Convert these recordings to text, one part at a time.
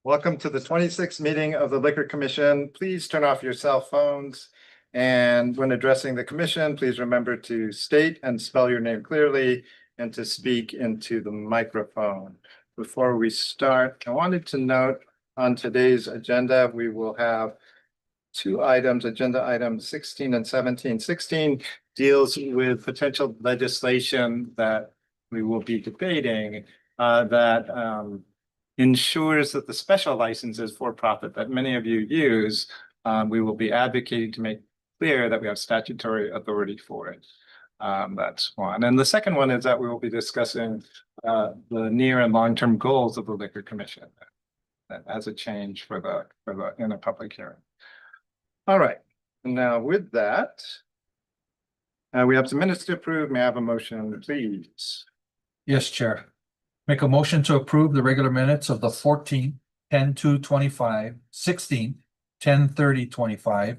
Welcome to the 26th meeting of the Liquor Commission. Please turn off your cell phones. And when addressing the commission, please remember to state and spell your name clearly and to speak into the microphone. Before we start, I wanted to note on today's agenda, we will have two items, agenda items 16 and 17. 16 deals with potential legislation that we will be debating that ensures that the special licenses for profit that many of you use, we will be advocating to make clear that we have statutory authority for it. That's one. And the second one is that we will be discussing the near and long-term goals of the Liquor Commission as a change for the in a public hearing. All right. Now with that, we have some minutes to approve. May I have a motion, please? Yes, Chair. Make a motion to approve the regular minutes of the 14th, 10/2/25, 16th, 10/30/25,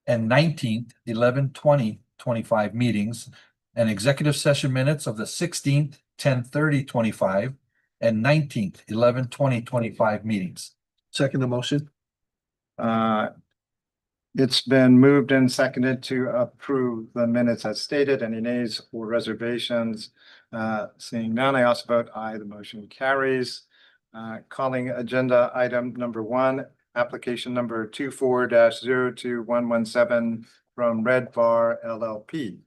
and 19th, 11/20/25 meetings, and executive session minutes of the 16th, 10/30/25, and 19th, 11/20/25 meetings. Second the motion. It's been moved and seconded to approve the minutes as stated. Any nays or reservations? Seeing none, I also vote aye. The motion carries. Calling agenda item number 1, application number 24-02117 from Red Bar LLP.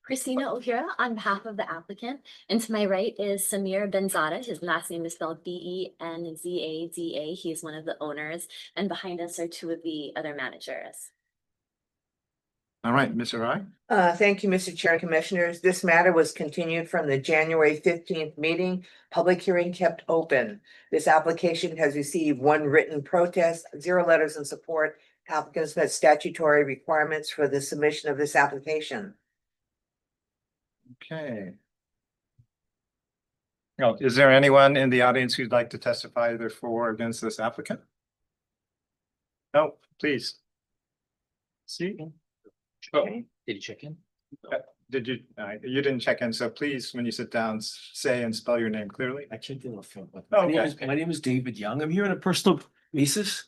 Christina O'Hara on behalf of the applicant, and to my right is Samir Benzada. His last name is spelled Benzada. He is one of the owners, and behind us are two of the other managers. All right, Ms. Arai. Thank you, Mr. Chair and Commissioners. This matter was continued from the January 15th meeting. Public hearing kept open. This application has received 1 written protest, 0 letters in support. Applicants met statutory requirements for the submission of this application. Okay. Now, is there anyone in the audience who'd like to testify either for or against this applicant? No, please. See? Okay. Did you check in? Did you, you didn't check in, so please, when you sit down, say and spell your name clearly. I checked in on phone. But Oh, my name is David Young. I'm here on a personal basis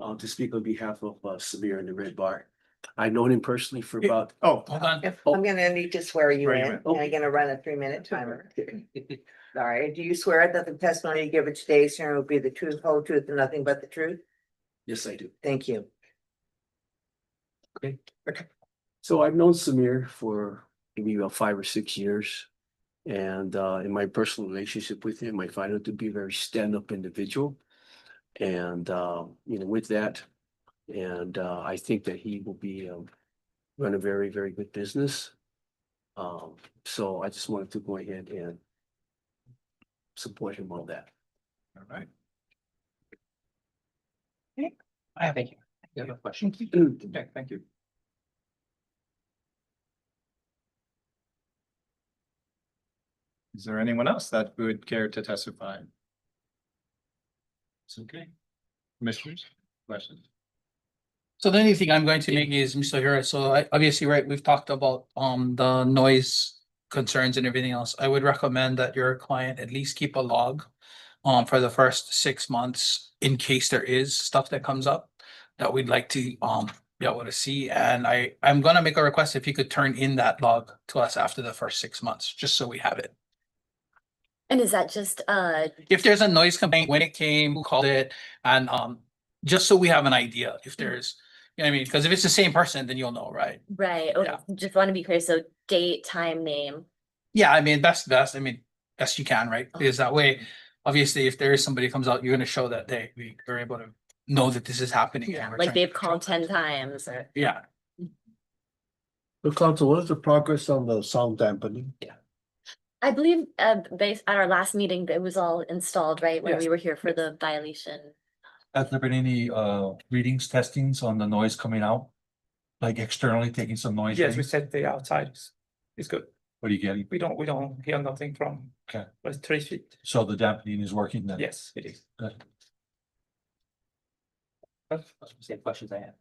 to speak on behalf of Samir and the Red Bar. I've known him personally for about. Oh, Hold on. I'm gonna need to swear you Swear you in, in. and I'm gonna run a 3-minute timer. All right, do you swear that the testimony you give at today's hearing will be the truth, whole truth, and nothing but the truth? Yes, I do. Thank you. Okay. So I've known Samir for maybe about 5 or 6 years. And in my personal relationship with him, I find him to be a very stand-up individual. And with that, and I think that he will be run a very, very good business. So I just wanted to go ahead and support him on that. all right. Thank you. You have a question? Okay, thank you. Is there anyone else that would care to testify? It's okay. Commissioners, questions? So the only thing I'm going to make is, Mr. Hira, so obviously, right, we've talked about the noise concerns and everything else. I would recommend that your client at least keep a log for the first 6 months in case there is stuff that comes up that we'd like to be able to see. And I'm gonna make a request if you could turn in that log to us after the first 6 months, just so we have it. And is that just If there's a noise complaint, when it came, who called it, and just so we have an idea if there's, you know what I mean? Because if it's the same person, then you'll know, right? right? Okay, Yeah. just want to be clear. So date, time, name. Yeah, I mean, best, I mean, best you can, right? Because that way, obviously, if there is somebody comes out, you're gonna show that we are able to know that this is happening. and Yeah, we're like trying they've to control called it. 10 times or. Yeah, So Council, what is the progress on the sound dampening? I believe based at our last meeting, it was all installed, right? When Yes. we were here for the violation. Has there been any readings, testings on the noise coming out? Like externally taking some noise? Yes, we readings? said the outside is good. What are you getting? We don't hear nothing from. Okay. Was 3 feet. So the dampening is working then? Yes, it is. Good. Same questions I have.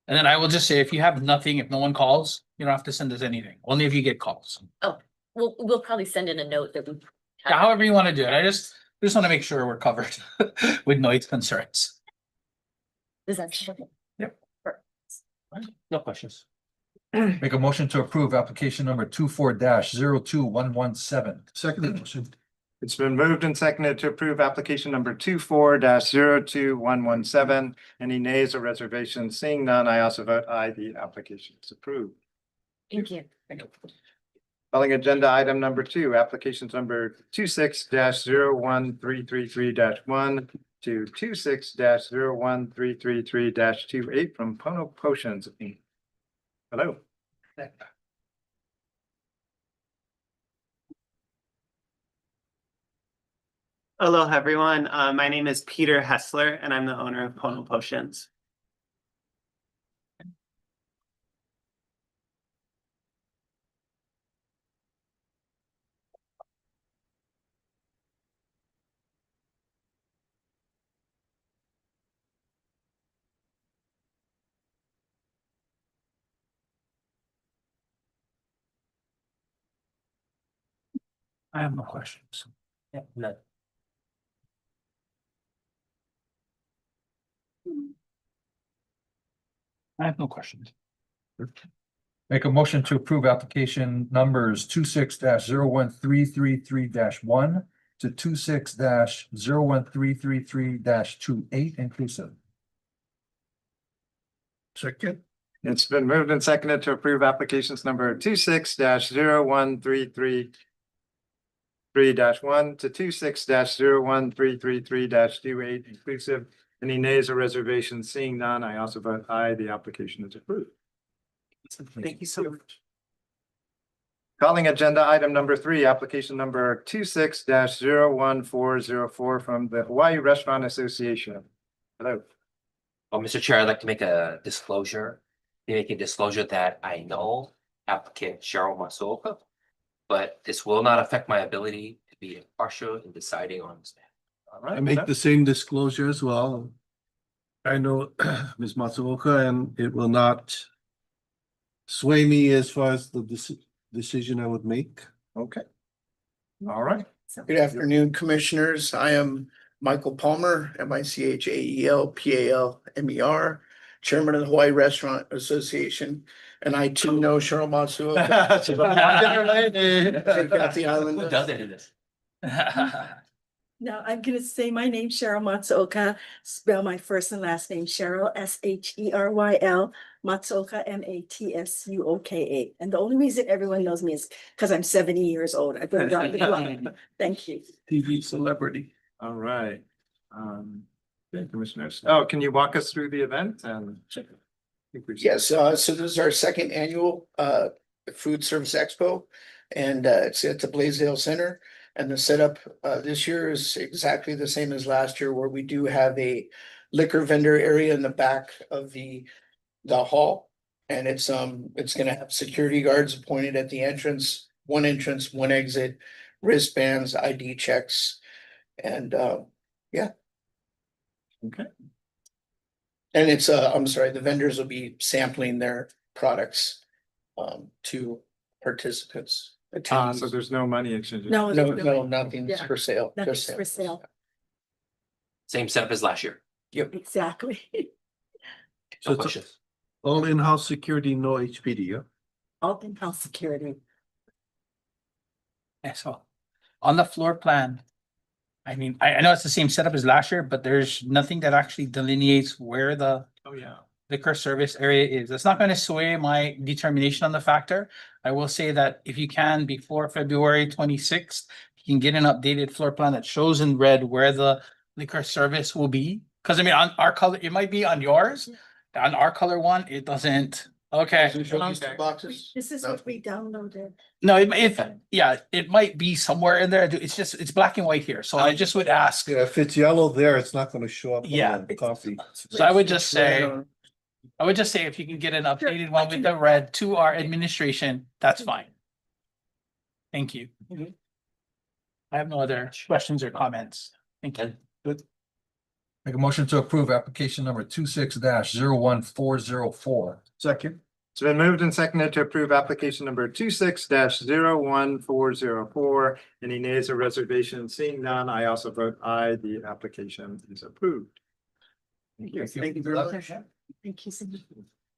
and then I will just say, if you have nothing, if no one calls, you don't have to send us anything, only if you get calls. We'll probably send in a note that we. Yeah, however you want to do it. just want to make sure we're covered with noise concerns. Does that? No questions. Make a motion to approve application number 24-02117. Second motion. It's been moved and seconded to approve application number 24-02117. Any nays or reservations? Seeing none, I also vote aye. The application is approved. Thank you. Calling agenda item number 2, applications number 26-01333-1 to 26-01333-28 from Pono Potions, Inc. Hello. Hello, everyone. My name is Peter Hessler, and I'm the owner of Pono Potions. I have no questions. Yeah, none. I have no questions. Make a motion to approve application numbers 26-01333-1 to 26-01333-28 inclusive. Second. It's been moved and seconded to approve applications number 26-01333-1 to 26-01333-28 inclusive. Any nays or reservations? Seeing none, I also vote aye. The application is approved. Thank you so much. Calling agenda item number 3, application number 26-01404 from the Hawaii Restaurant Association. Hello. Well, Mr. Chair, I'd like to make a disclosure. That I know applicant Cheryl Masoka, but this will not affect my ability to be impartial in deciding on this matter. All right. I make the same disclosure as well. I know Ms. Matsuoka, and it will not sway me as far as the decision I would make. Okay. All right. Good afternoon, Commissioners. I am Michael Palmer, MICHAELPALMER, Chairman of the Hawaii Restaurant Association, and I too know Cheryl Matsuoka. She's a popular lady. Kathy Island. Who does it in this? Now, I'm gonna say my name, Cheryl Matsuoka, spell my first and last name, Cheryl, SHERYL, Matsuoka, MATSUOKA. And the only reason everyone knows me is because I'm 70 years old. I've been around the block. Thank you. TV celebrity. All right. Okay, Commissioners. Oh, can you walk us through the event and? Yes, so this is our second annual food service expo, and it's at the Blaisdell Center. And the setup this year is exactly the same as last year, where we do have a liquor vendor area in the back of the hall. And it's gonna have security guards appointed at the entrance, one exit, wristbands, ID checks, and yeah. Okay. And it's I'm sorry, the vendors will be sampling their products to participants. So attendees. there's no money exchange. No, No, nothing's Yeah. for sale. nothing's just for sale. Same setup as last year. Exactly. So No it's questions. all in-house security, no HPD, yeah? All in-house security. Yeah, so on the floor plan, I mean, I know it's the same setup as last year, but there's nothing that actually delineates where the Oh, yeah. liquor service area is. That's not going to sway my determination on the factor. I will say that if you can, before February 26th, you can get an updated floor plan that shows in red where the liquor service will be. Because I mean, on our color, it might be on yours. On our color one, it doesn't. Okay. Does it show these two boxes? This is No. what we downloaded. No, it might be somewhere in there. It's black and white here. So I just would ask. Yeah, if it's yellow there, it's not gonna show up. on Yeah. the Copy. So I would just say. Right on. I would just say if you can get an updated I one can with the do red to our administration, that's fine. Thank you. Mhm. I have no other questions or comments. Thank you. Make a motion to approve application number 26-01404. Second. It's been moved and seconded to approve application number 26-01404. Any nays or reservations? Seeing none, I also vote aye. The application is approved. Thank you. Thank you very much. Thank you so much.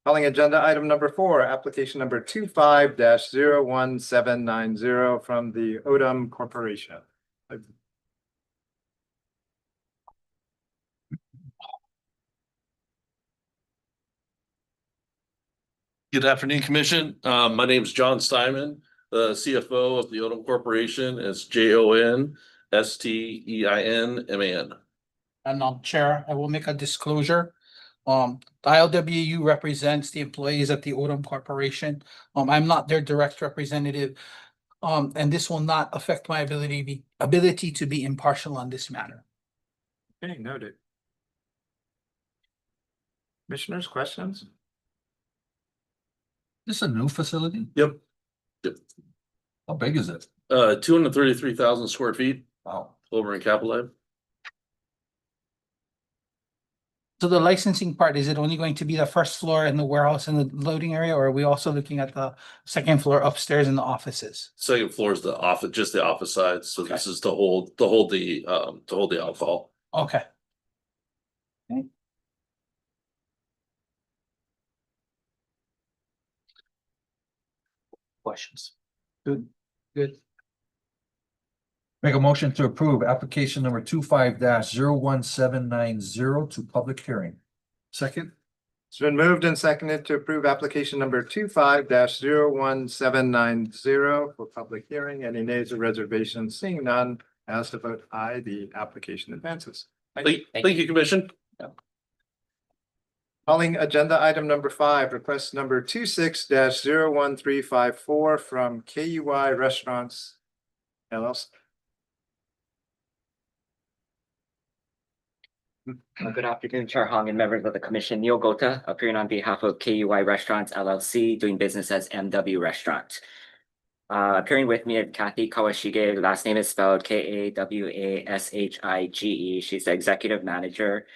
Calling agenda item number 4, application number 25-01790 from the Odom Corporation. Good afternoon, Commission. My name is John Steinman, the CFO of the Odom Corporation. It's JONSTEINMAN. And Chair, I will make a disclosure. The ILWU represents the employees at the Odom Corporation. I'm not their direct representative. And this will not affect my ability to be impartial on this matter. Okay, noted. Commissioners, questions? This is a new facility? Yep. How big is it? 233,000 square feet Wow. over in Capitol. So the licensing part, is it only going to be the first floor and the warehouse and the loading area, or are we also looking at the second floor upstairs in the offices? Second floor is the office, just the office side. So this is to hold the alcohol. Okay. Questions? Good. Make a motion to approve application number 25-01790 to public hearing. Second? It's been moved and seconded to approve application number 25-01790 for public hearing. Any nays or reservations? Seeing none, I ask to vote aye. The application advances. Thank you, Commission. Calling agenda item number 5, request number 26-01354 from KUI Restaurants LLC. Good afternoon, Chair Hong and members of the Commission. Neil Gota, appearing on behalf of KUI Restaurants LLC, doing business as MW Restaurant. Appearing with me is Kathy Kawashige. Last name is spelled Kawashige. She's the executive manager.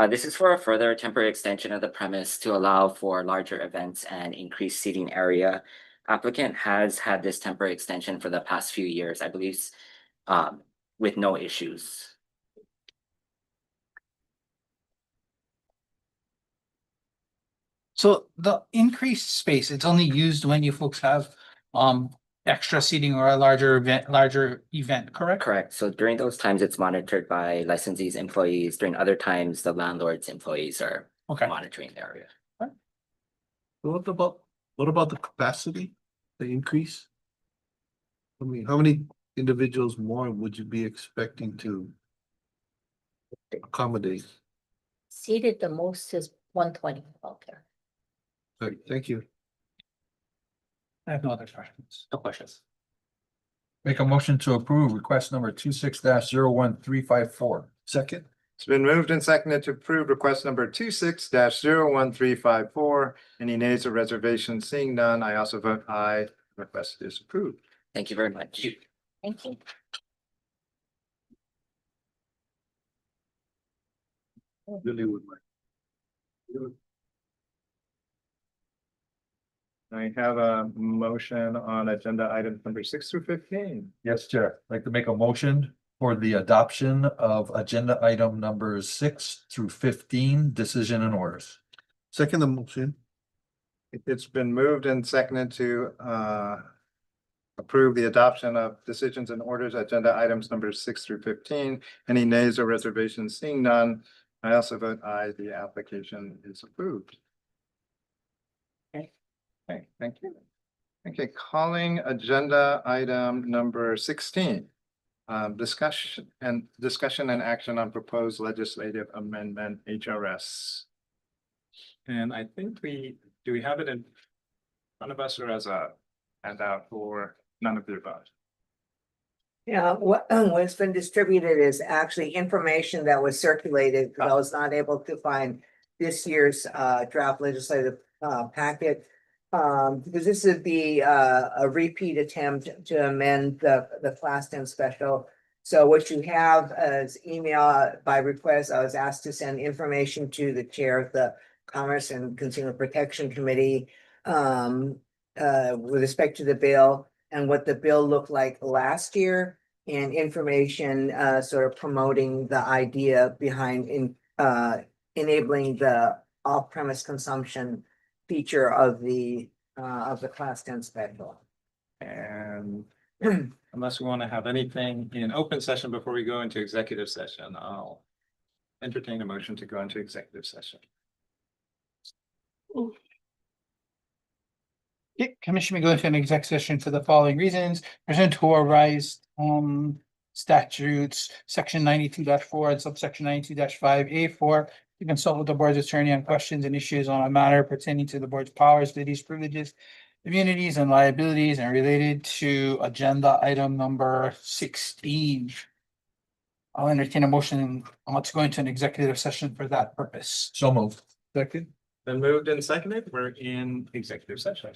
This is for a further temporary extension of the premise to allow for larger events and increased seating area. Applicant has had this temporary extension for the past few years, I believe, with no issues. So the increased space, it's only used when you folks have extra seating or a larger event, correct? Correct. So during those times, it's monitored by licensees' employees. During other times, the landlord's employees are Okay. monitoring the area. What about the capacity, the increase? I mean, how many individuals more would you be expecting to accommodate? Seated the most is 120 out there. Okay, thank you. I have no other questions. No questions. Make a motion to approve request number 26-01354. Second? It's been moved and seconded to approve request number 26-01354. Any nays or reservations? Seeing none, I also vote aye. Request is approved. Thank you very much. Thank you. Really would like. I have a motion on agenda items number 6 through 15. Yes, Chair. I'd like to make a motion for the adoption of agenda item numbers 6 through 15, decision and orders. Second the motion. It's been moved and seconded to approve the adoption of decisions and orders, agenda items numbers 6 through 15. Any nays or reservations? Seeing none, I also vote aye. The application is approved. Okay, thank you. Okay, calling agenda item number 16. Discussion and action on proposed legislative amendment HRS. And I think do we have it in front of us or as a handout or none of the above? Yeah, what's been distributed is actually information that was circulated, because I was not able to find this year's draft legislative packet. Because this would be a repeat attempt to amend the class 10 special. So what you have as email by request, I was asked to send information to the chair of the Commerce and Consumer Protection Committee with respect to the bill and what the bill looked like last year and information, sort of promoting the idea behind enabling the off-premise consumption feature of the class 10 special. And unless we want to have anything in open session before we go into executive session, I'll entertain a motion to go into executive session. Okay, commission may go into an exec session for the following reasons, pursuant to our revised statutes, section 92-4 and subsection 92-5A4. To consult with the board's attorney on questions and issues on a matter pertaining to the board's powers, duties, privileges, immunities, and liabilities, and related to agenda item number 16. I'll entertain a motion to go into an executive session for that purpose. So moved. Second. Then moved and seconded, we're in executive session.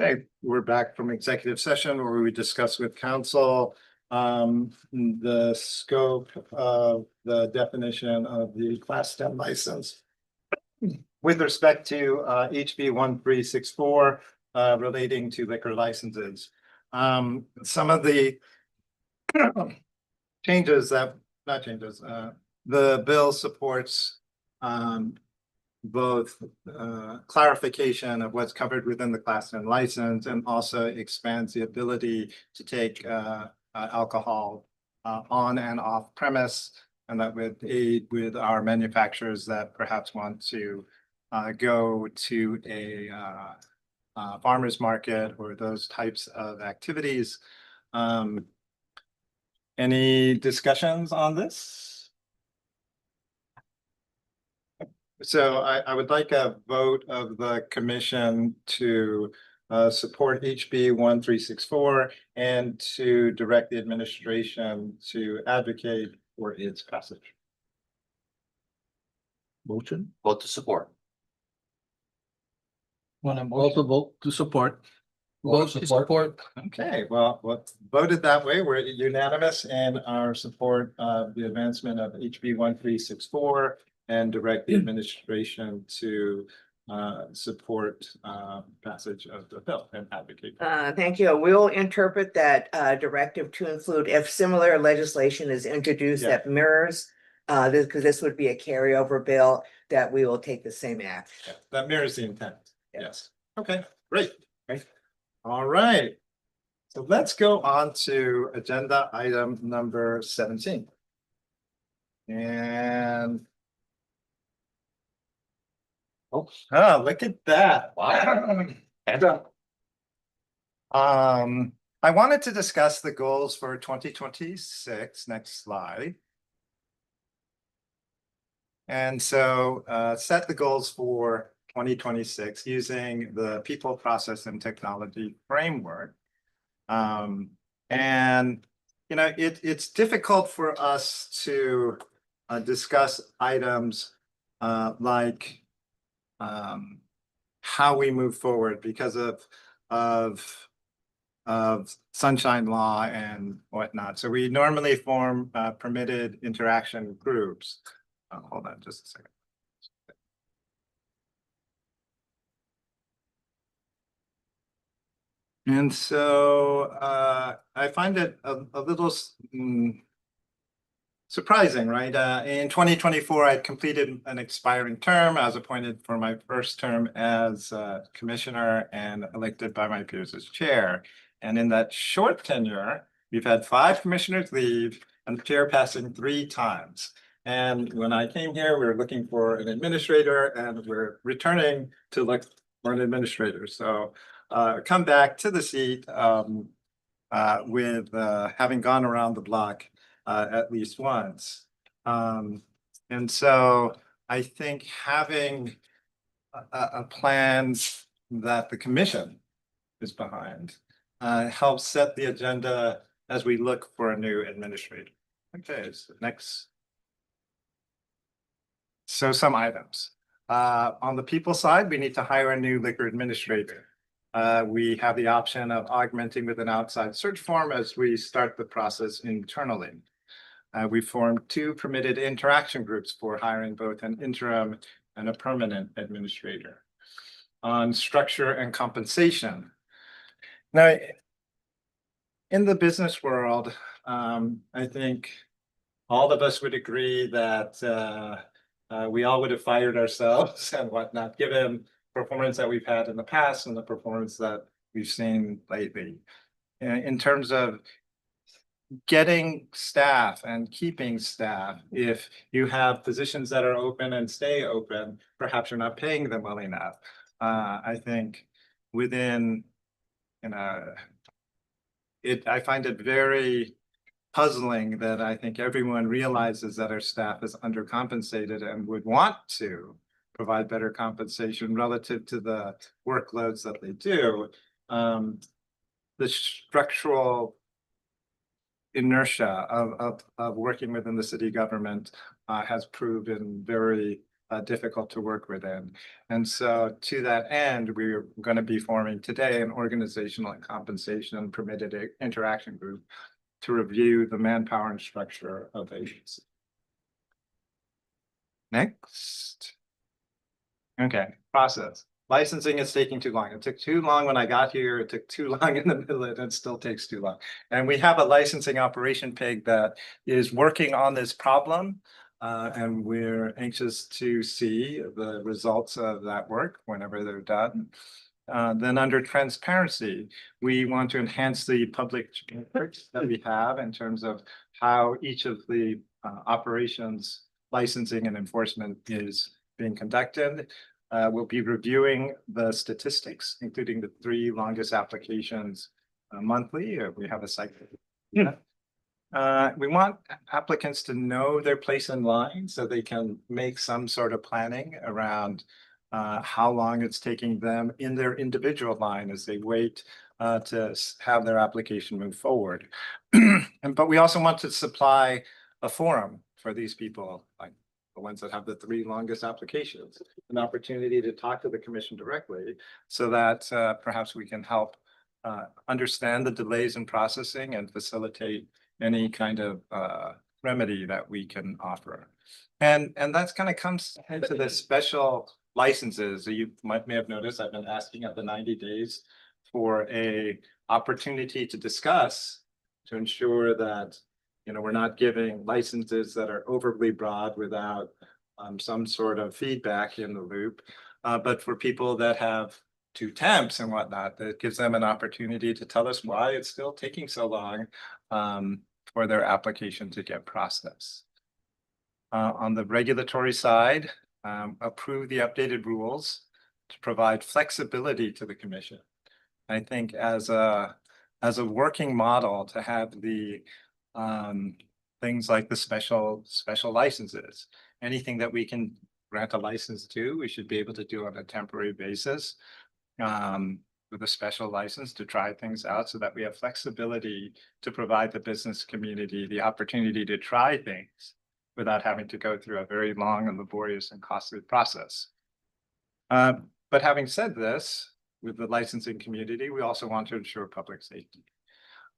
Okay, we're back from executive session where we discuss with council the scope of the definition of the class 10 license with respect to HB 1364 relating to liquor licenses. Some of the the bill supports both clarification of what's covered within the class 10 license and also expands the ability to take alcohol on and off premise, and that would aid with our manufacturers that perhaps want to go to a farmer's market or those types of activities. Any discussions on this? So I would like a vote of the commission to support HB 1364 and to direct the administration to advocate for its passage. Motion, Vote to support. also vote to support. Vote to support. Okay, well, voted that way. We're unanimous in our support of the advancement of HB 1364 and direct the administration to support passage of the bill and advocate. Thank you. We'll interpret that directive to include if similar legislation is introduced that mirrors this, because this would be a carryover bill, that we will take the same act. Yeah, that mirrors the intent. Yes. Okay, great. All right. So let's go on to agenda item number 17. And look at that. Wow. I wanted to discuss the goals for 2026. Next slide. And so set the goals for 2026 using the people, process, and technology framework. And you know, it's difficult for us to discuss items like how we move forward because of sunshine law and whatnot. So we normally form permitted interaction groups. Hold on just a second. And so I find it a little surprising, right? In 2024, I completed an expiring term. I was appointed for my first term as commissioner and elected by my peers as chair. And in that short tenure, we've had 5 commissioners leave and the chair passing 3 times. And when I came here, we were looking for an administrator and we're returning to look for an administrator. So come back to the seat with having gone around the block at least once. And so I think having a plan that the commission is behind helps set the agenda as we look for a new administrator. Okay, so next. So some items. On the people side, we need to hire a new liquor administrator. We have the option of augmenting with an outside search firm as we start the process internally. We formed 2 permitted interaction groups for hiring both an interim and a permanent administrator. On structure and compensation. Now, in the business world, I think all of us would agree that we all would have fired ourselves and whatnot, given performance that we've had in the past and the performance that we've seen lately. In terms of getting staff and keeping staff, if you have positions that are open and stay open, perhaps you're not paying them well enough. I think within, I find it very puzzling that I think everyone realizes that our staff is undercompensated and would want to provide better compensation relative to the workloads that they do. The structural inertia of working within the city government has proven very difficult to work within. And so to that end, we're going to be forming today an organizational and compensation and permitted interaction group to review the manpower and structure of the agency. Next. Okay, process. Licensing is taking too long. It took too long when I got here. It took too long in the middle, and it still takes too long. And we have a licensing operation pig that is working on this problem. And we're anxious to see the results of that work whenever they're done. Then under transparency, we want to enhance the public records that we have in terms of how each of the operations, licensing and enforcement is being conducted. We'll be reviewing the statistics, including the 3 longest applications monthly. We have a cycle. We want applicants to know their place in line so they can make some sort of planning around how long it's taking them in their individual line as they wait to have their application move forward. But we also want to supply a forum for these people, like the ones that have the 3 longest applications, an opportunity to talk to the commission directly so that perhaps we can help understand the delays in processing and facilitate any kind of remedy that we can offer. And that's kind of comes into the special licenses. You may have noticed I've been asking at the 90 days for a opportunity to discuss to ensure that we're not giving licenses that are overly broad without some sort of feedback in the loop. But for people that have 2 temps and whatnot, that gives them an opportunity to tell us why it's still taking so long for their application to get processed. On the regulatory side, approve the updated rules to provide flexibility to the commission. I think as a working model to have the things like the special licenses, anything that we can grant a license to, we should be able to do on a temporary basis with a special license to try things out so that we have flexibility to provide the business community the opportunity to try things without having to go through a very long and laborious and costly process. But having said this, with the licensing community, we also want to ensure public safety.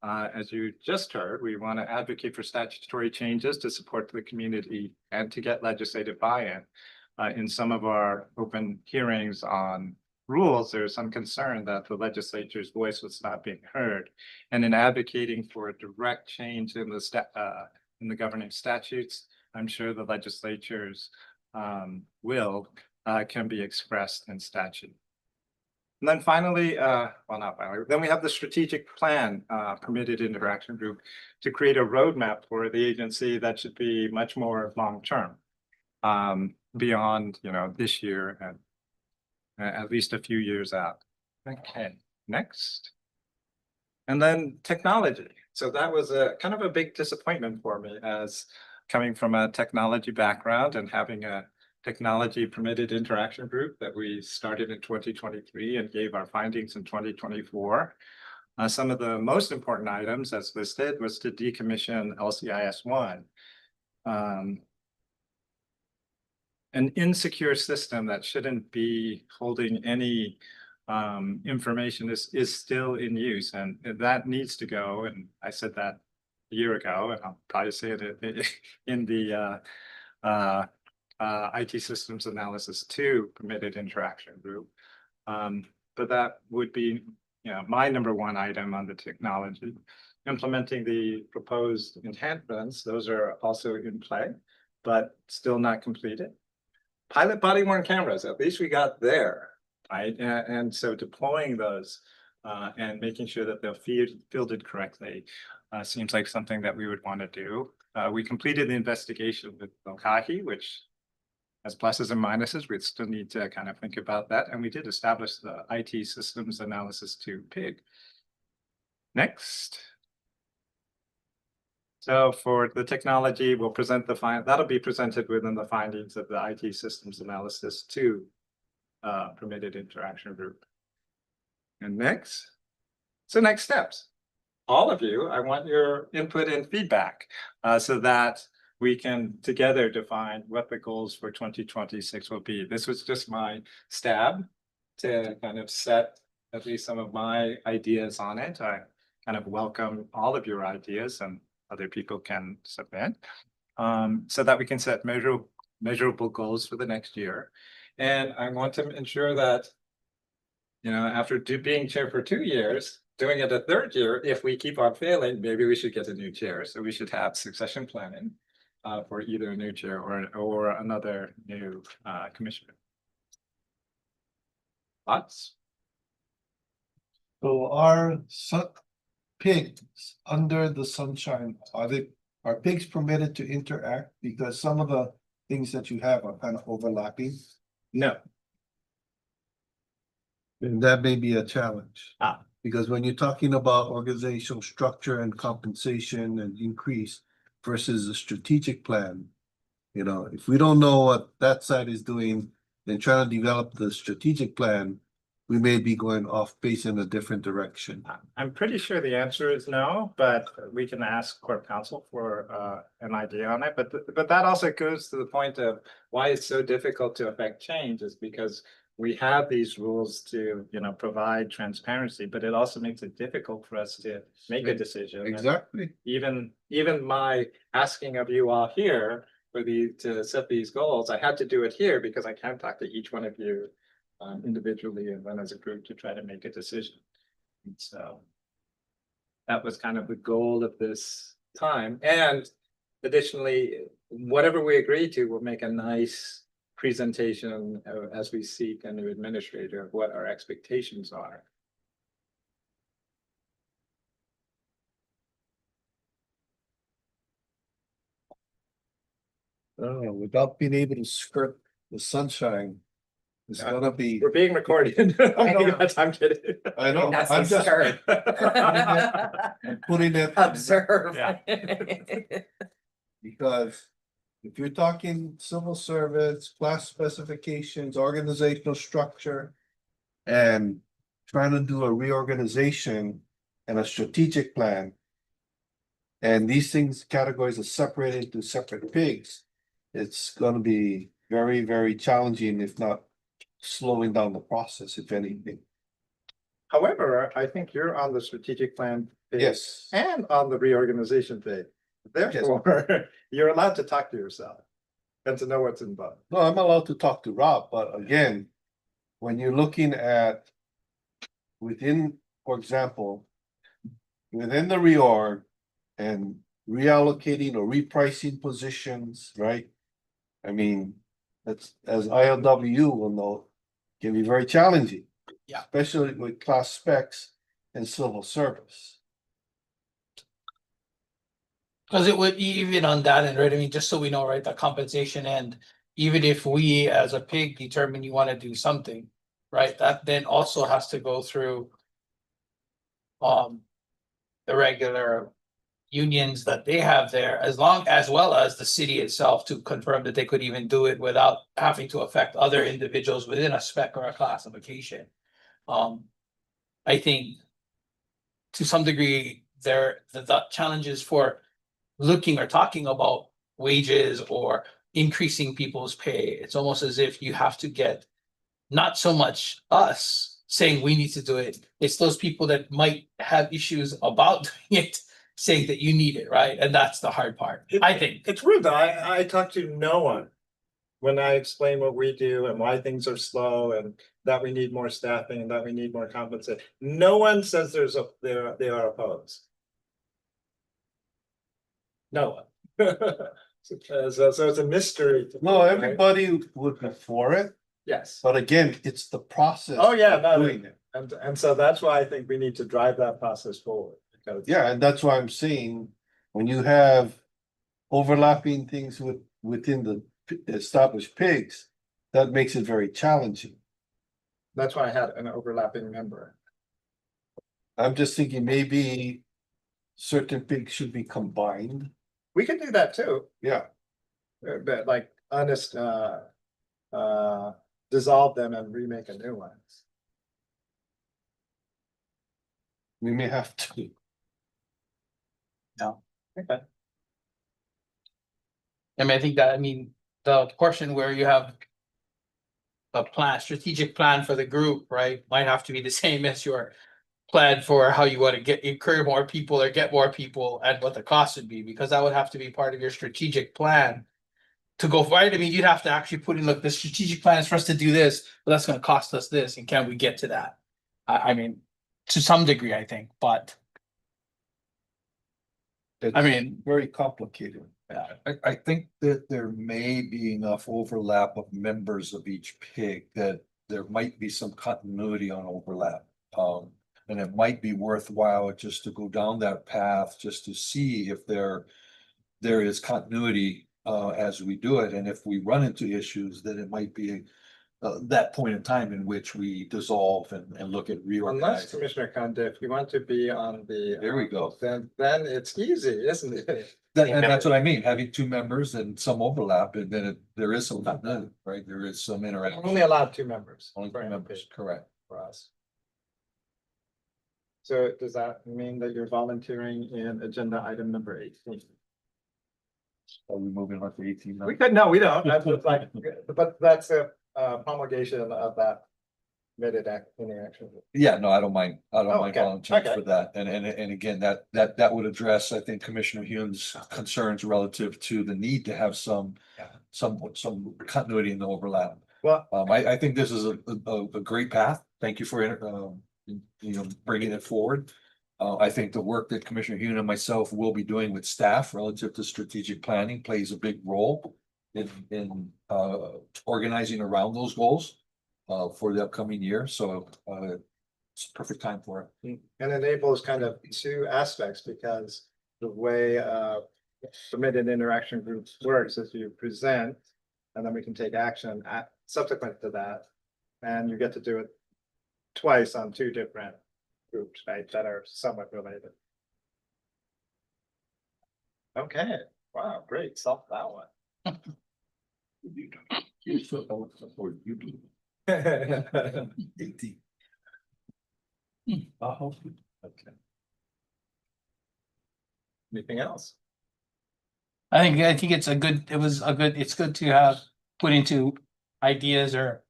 As you just heard, we want to advocate for statutory changes to support the community and to get legislative buy-in. In some of our open hearings on rules, there's some concern that the legislature's voice was not being heard. And in advocating for a direct change in the governing statutes, I'm sure the legislature's will can be expressed in statute. And then finally, well, not finally, then we have the strategic plan permitted interaction group to create a roadmap for the agency that should be much more long-term beyond, this year and at least a few years out. Okay, next. And then technology. So that was a kind of a big disappointment for me as coming from a technology background and having a technology permitted interaction group that we started in 2023 and gave our findings in 2024. Some of the most important items as listed was to decommission LCIS-1. An insecure system that shouldn't be holding any information is still in use, and that needs to go. And I said that a year ago, and I'll probably say it in the IT systems analysis 2 permitted interaction group. But that would be, my #1 item on the technology. Implementing the proposed enhancements, those are also in play, but still not completed. Pilot body worn cameras, at least we got there, right? And so deploying those and making sure that they're fielded correctly seems like something that we would want to do. We completed the investigation with Lokahi, which has pluses and minuses. We still need to kind of think about that. And we did establish the IT systems analysis 2 PIG. Next. So for the technology, we'll present that'll be presented within the findings of the IT systems analysis 2 permitted interaction group. And next. So next steps. All of you, I want your input and feedback so that we can together define what the goals for 2026 will be. This was just my stab to kind of set at least some of my ideas on it. I kind of welcome all of your ideas, and other people can submit, so that we can set measurable goals for the next year. And I want to ensure that, you know, after being chair for 2 years, doing it a third year, if we keep on failing, maybe we should get a new chair. So we should have succession planning for either a new chair or another new commissioner. Thoughts? So our pigs under the sunshine, are pigs permitted to interact? Because some of the things that you have are kind of overlapping. No. And that may be a challenge. Ah. Because when you're talking about organizational structure and compensation and increase versus a strategic plan. You know, if we don't know what that side is doing, then trying to develop the strategic plan, we may be going off base in a different direction. I'm pretty sure the answer is no, but we can ask Corp Counsel for an idea on it. But that also goes to the point of why it's so difficult to affect change, is because we have these rules to, you know, provide transparency, but it also makes it difficult for us to make a decision. Exactly. And even my asking of you all here to set these goals, I had to do it here because I can't talk to each one of you individually and then as a group to try to make a decision. And so that was kind of the goal of this time. And additionally, whatever we agree to will make a nice presentation as we seek a new administrator of what our expectations are. Without being able to skirt the sunshine, it's gonna be. We're being recorded. I know. I'm kidding. I know, That's I'm the just start. putting it. Observe. Yeah. Because if you're talking civil service, class specifications, organizational structure. And trying to do a reorganization and a strategic plan. And these things, categories are separated into separate pigs. It's gonna be very, very challenging, if not slowing down the process, if anything. However, I think you're on the strategic plan page. Yes. And on the reorganization page. Therefore, you're allowed to talk to yourself and to know what's involved. No, I'm allowed to talk to Rob, but again, when you're looking at within, for example, within the reorg and reallocating or repricing positions, right? I mean, that's, as ILW will know, can be very challenging. Yeah. Especially with class specs and civil service. Cause it would, even on that end, right, I mean, just so we know, right, the compensation end, even if we as a pig determine you wanna do something. Right, that then also has to go through. The regular unions that they have there, as well as the city itself, to confirm that they could even do it without having to affect other individuals within a spec or a classification. I think. To some degree, the challenges for looking or talking about wages or increasing people's pay, it's almost as if you have to get. Not so much us saying we need to do it, it's those people that might have issues about doing it, saying that you need it, right? And that's the hard part, I think. It's rude though. I talk to no one when I explain what we do and why things are slow and that we need more staffing and that we need more compensation. No one says they are opposed. No one. So it's a mystery. No, everybody would be for it, Yes. but again, it's the process. Oh, yeah, of no, doing it. And so that's why I think we need to drive that process forward. Because Yeah, and that's why I'm saying, when you have overlapping things within the established pigs, that makes it very challenging. that's why I had an overlapping member. I'm just thinking maybe certain pigs should be combined. We can do that too, Yeah, but like honest, dissolve them and remake a new one. we may have to. Okay. I mean, I think that, I mean, the portion where you have a plan, strategic plan for the group, right, might have to be the same as your plan for how you want to get, incur more people or get more people and what the cost would be, because that would have to be part of your strategic plan to go forward. I mean, you'd have to actually put in, look, the strategic plan is for us to do this, but that's gonna cost us this, and can we get to that? I mean, to some degree, I think, but I mean, Very complicated. I think that there may be enough overlap of members of each PIG that there might be some continuity on overlap. And it might be worthwhile just to go down that path, just to see if there is continuity as we do it. And if we run into issues, then it might be that point in time in which we dissolve and look at Unless reorganizing. Commissioner Kanda, if you want to be on the. There we go. Then it's easy, isn't it? And that's what I mean, having two members and some overlap, and then there is some continuity, right? There is some interaction. Only allowed 2 members. Only for two MP members, correct. For us. So does that mean that you're volunteering in agenda item number 18? Are we moving on to 18 now? We could, no, we don't. That's just like, but that's a promulgation of that committed interaction. Yeah, no, I don't mind. I don't Oh, mind okay, volunteering okay. for that. And again, that would address, I think, Commissioner Hume's concerns relative to the need to have some continuity in the overlap. Well, I think this is a great path. Thank you for bringing it forward. I think the work that Commissioner Hume and myself will be doing with staff relative to strategic planning plays a big role in organizing around those goals for the upcoming year. So it's a perfect time for it. and enables kind of 2 aspects, because the way permitted interaction groups works is you present, and then we can take action subsequent to that. And you get to do it twice on 2 different groups, right, that are somewhat related. Okay, wow, great, solved that one. You took over support, you do. 18. Okay. Anything else? I think it's it's good to have put into ideas or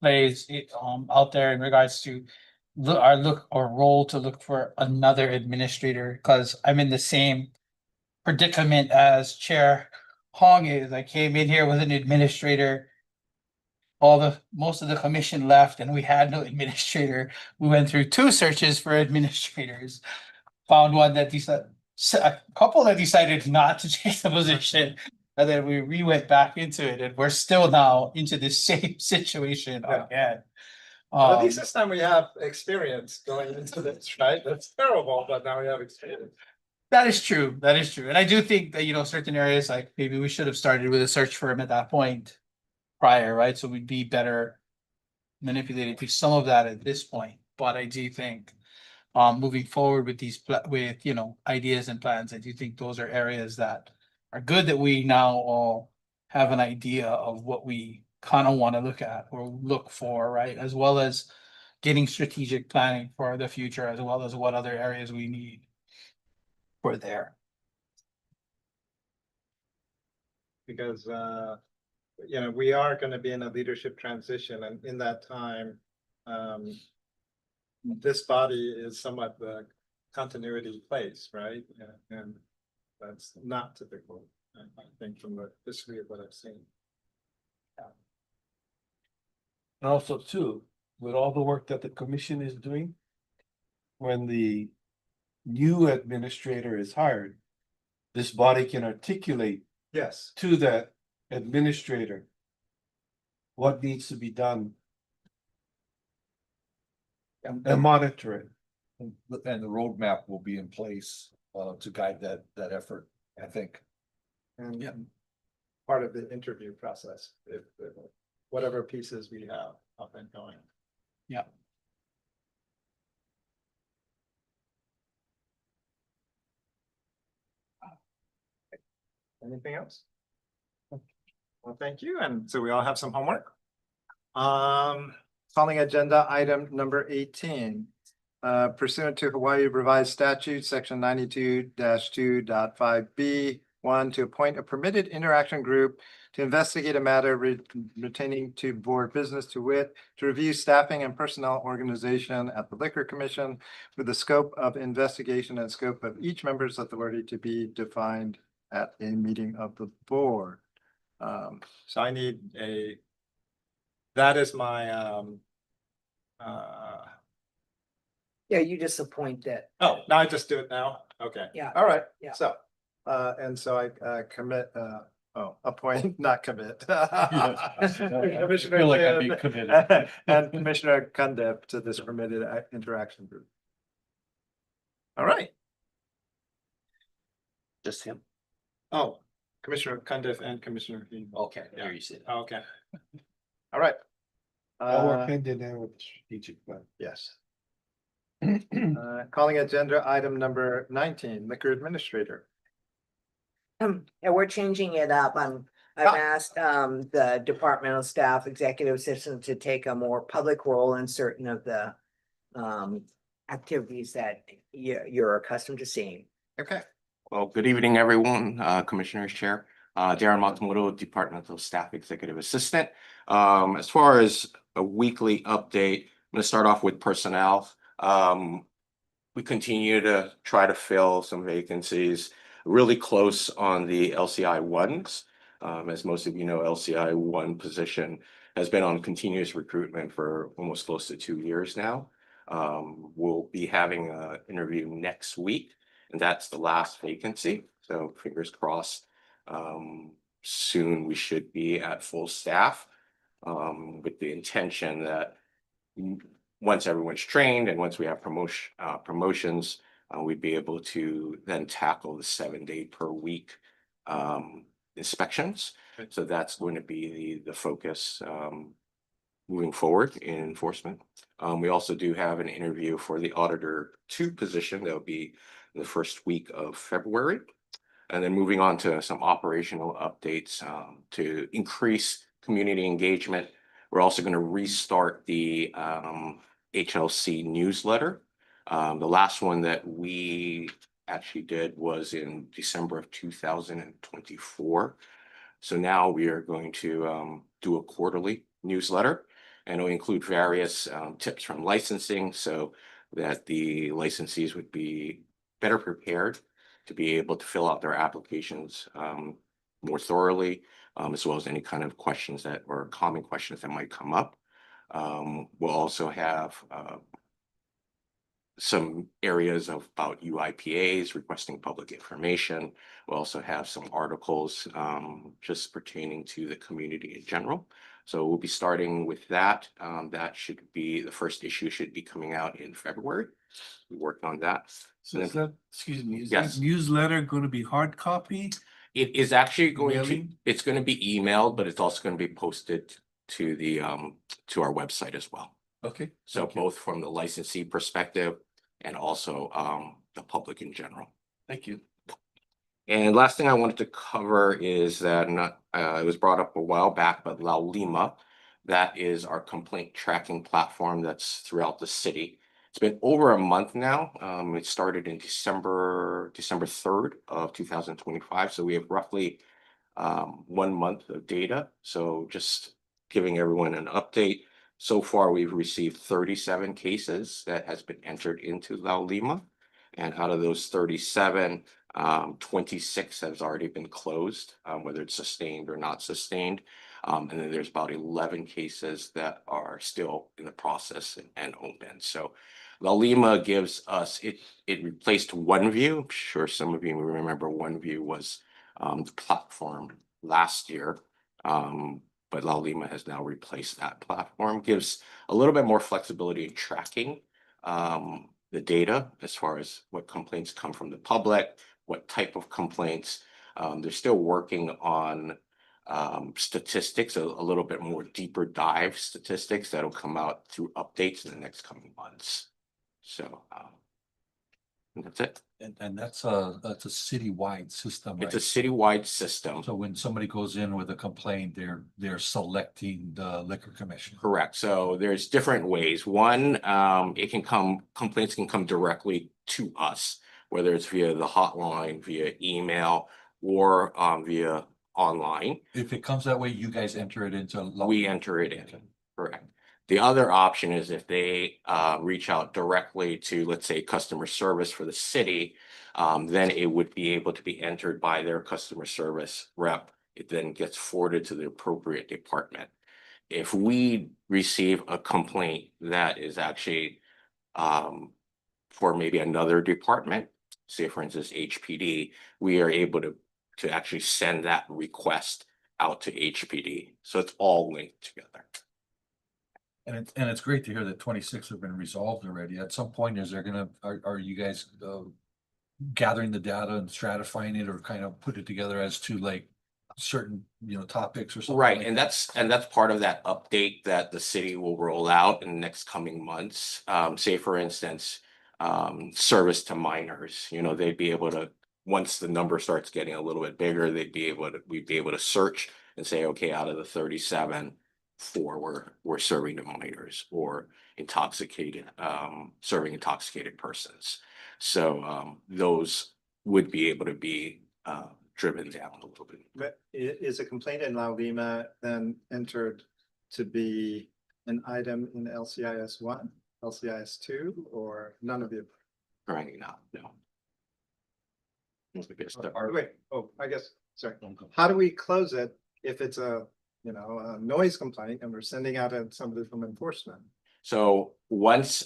plays out there in regards to our role to look for another administrator, because I'm in the same predicament as Chair Hong is. I came in here with an administrator. Most of the commission left and we had no administrator. We went through 2 searches for administrators. Found one that a couple that decided not to take the position. And then we went back into it, and we're still now into the same situation Yeah. again. Well, at least this time we have experience going into this, right? That's terrible, but now we have experience. That is true. That is true. And I do think that, certain areas, like maybe we should have started with a search firm at that point prior, right? So we'd be better manipulated to some of that at this point. But I do think moving forward with ideas and plans, I do think those are areas that are good, that we now all have an idea of what we kind of want to look at or look for, right? As well as getting strategic planning for the future, as well as what other areas we need for there. Because we are going to be in a leadership transition, and in that time, this body is somewhat the continuity place, right? And that's not typical, I think, from the history of what I've seen. And also too, with all the work that the commission is doing, when the new administrator is hired, this body can articulate Yes. to that administrator what needs to be done and monitor it. And the roadmap will be in place to guide that effort, I think. And part of the interview process, if whatever pieces we have up and going. Yeah. Anything else? Well, thank you. And so we all have some homework. Calling agenda item number 18. Pursuant to Hawaii Revised Statute, section 92-2.5B, One, to appoint a permitted interaction group to investigate a matter retaining to board business, to wit, to review staffing and personnel organization at the Liquor Commission with the scope of investigation and scope of each member's authority to be defined at a meeting of the board. So I need that is my, Yeah, you just appoint that. oh, now I just do it now? Okay. Yeah. All right. Yeah. So, and so I commit, appoint, not commit. I Commissioner feel like I'm being Lin committed. And Commissioner Cundiff to this permitted interaction group. All right. Just him? Oh, Commissioner Cundiff and Commissioner King. Okay, Yeah. there you see it. Okay. All right. I'll work hand in hand with the strategic plan. Yes. Calling agenda item number 19, liquor administrator. And we're changing it up. I've asked the departmental staff, executive assistant to take a more public role in certain of the activities that you're accustomed to seeing. Okay. Well, good evening, everyone, Commissioners Chair, Darren Matsumoto, Departmental Staff Executive Assistant. As far as a weekly update, I'm going to start off with personnel. We continue to try to fill some vacancies, really close on the LCI ones. As most of you know, LCI 1 position has been on continuous recruitment for almost close to 2 years now. We'll be having an interview next week, and that's the last vacancy. So fingers crossed, soon we should be at full staff, with the intention that once everyone's trained and once we have promotions, we'd be able to then tackle the 7-day per week inspections. So that's going to be the focus moving forward in enforcement. We also do have an interview for the Auditor 2 position. That'll be the first week of February. And then moving on to some operational updates to increase community engagement. We're also going to restart the HLC newsletter. The last one that we actually did was in December of 2024. So now we are going to do a quarterly newsletter, and it'll include various tips from licensing so that the licensees would be better prepared to be able to fill out their applications more thoroughly, as well as any kind of questions that or common questions that might come up. We'll also have some areas about UIPAs, requesting public information. We'll also have some articles just pertaining to the community in general. So we'll be starting with that. That should be, the first issue should be coming out in February. We worked on that. So is that, excuse me, is Yes. that newsletter going to be hard copy? It is actually going to, Mailing? it's going to be emailed, but it's also going to be posted to the to our website as well. Okay. So both from the licensee perspective and also the public in general. Thank you. And last thing I wanted to cover is that it was brought up a while back, but La Lima, that is our complaint tracking platform that's throughout the city. It's been over a month now. It started in December 3rd of 2025. So we have roughly 1 month of data. So just giving everyone an update. So far, we've received 37 cases that has been entered into La Lima. And out of those 37, 26 has already been closed, whether it's sustained or not sustained. And then there's about 11 cases that are still in the process and open. So La Lima gives us, it replaced OneView. I'm sure some of you remember OneView was the platform last year. But La Lima has now replaced that platform, gives a little bit more flexibility in tracking the data as far as what complaints come from the public, what type of complaints. They're still working on statistics, a little bit more deeper dive statistics that'll come out through updates in the next coming months. So that's it. And that's a citywide system, right? It's a citywide system. So when somebody goes in with a complaint, they're selecting the liquor commission. Correct. So there's different ways. One, complaints can come directly to us, whether it's via the hotline, via email, or via online. If it comes that way, you guys enter it into. We enter it in, correct. The other option is if they reach out directly to, let's say, customer service for the city, then it would be able to be entered by their customer service rep. It then gets forwarded to the appropriate department. If we receive a complaint that is actually for maybe another department, say for instance HPD, we are able to actually send that request out to HPD. So it's all linked together. And it's great to hear that 26 have been resolved already. At some point, are you guys gathering the data and stratifying it, or kind of put it together as to like certain, topics or something? Right, like and that? that's part of that update that the city will roll out in the next coming months. Say for instance, service to minors, they'd be able to, once the number starts getting a little bit bigger, we'd be able to search and say, okay, out of the 37, 4 we're serving to minors, or serving intoxicated persons. So those would be able to be driven down a little bit. But is a complaint in La Lima then entered to be an item in LCIS 1, LCIS 2, or none of the above? Currently not, no. I guess, sorry. How do we close it if it's a noise complaint and we're sending out somebody from enforcement? So once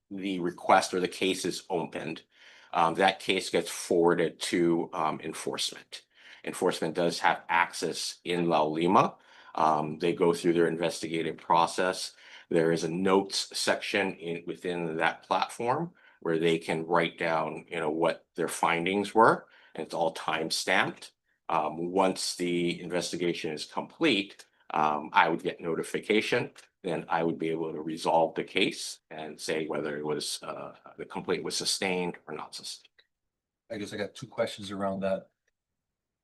the request or the case is opened, that case gets forwarded to enforcement. Enforcement does have access in La Lima. They go through their investigative process. There is a notes section within that platform where they can write down, what their findings were, and it's all time stamped. Once the investigation is complete, I would get notification. Then I would be able to resolve the case and say whether it was the complaint was sustained or not sustained. I guess I got 2 questions around that.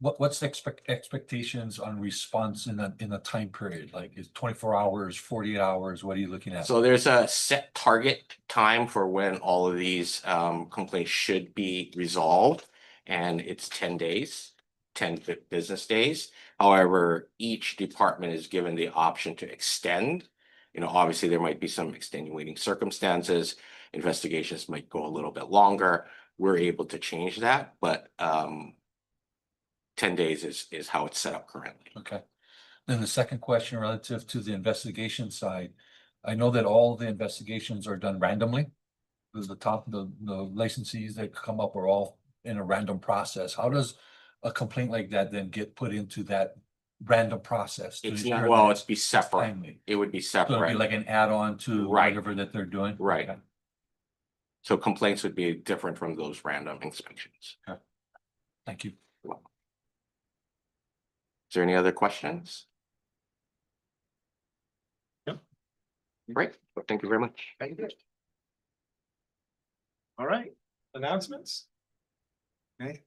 What's the expectations on response in a time period? Like, is 24 hours, 48 hours? What are you looking at? So there's a set target time for when all of these complaints should be resolved, and it's 10 days, 10 business days. However, each department is given the option to extend. Obviously there might be some extenuating circumstances. Investigations might go a little bit longer. We're able to change that, but 10 days is how it's set up currently. Okay. Then the second question relative to the investigation side, I know that all the investigations are done randomly. The licensees that come up are all in a random process. How does a complaint like that then get put into that random process? It's not, well, it'd be separate. Timely. It would be So it'd be separate. like an add-on to Right. whatever that they're doing? Right. Okay. So complaints would be different from those random inspections. Thank you. Is there any other questions? No. Great. Well, thank you very much. Thank you. All right, announcements? Okay,